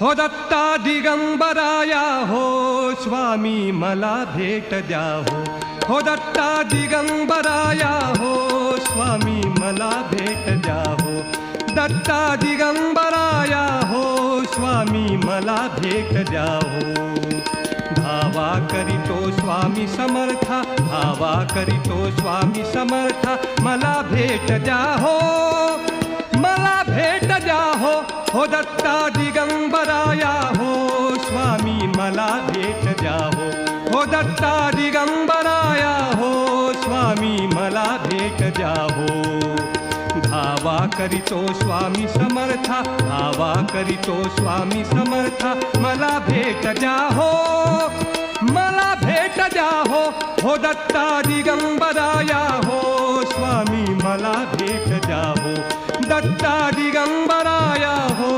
हो दत्ता दिगंबराया हो स्वामी मला भेट द्या हो दत्ता दिगंबराया हो स्वामी मला भेट द्या हो दत्ता दिगंबराया हो स्वामी मला भेट द्या हो धावा करीतो स्वामी समर्था धावा करीतो स्वामी समर्था मला भेट द्या हो मला भेट द्या हो दत्ता दिगंबराया हो स्वामी मला भेट द्या हो दत्ता दिगंबराया हो स्वामी मला भेट द्या हो धावा करीतो स्वामी समर्था धावा करीतो स्वामी समर्था मला भेट द्या हो मला भेट द्या हो दत्ता दिगंबराया हो स्वामी मला भेट द्या हो दत्ता दिगंबराया हो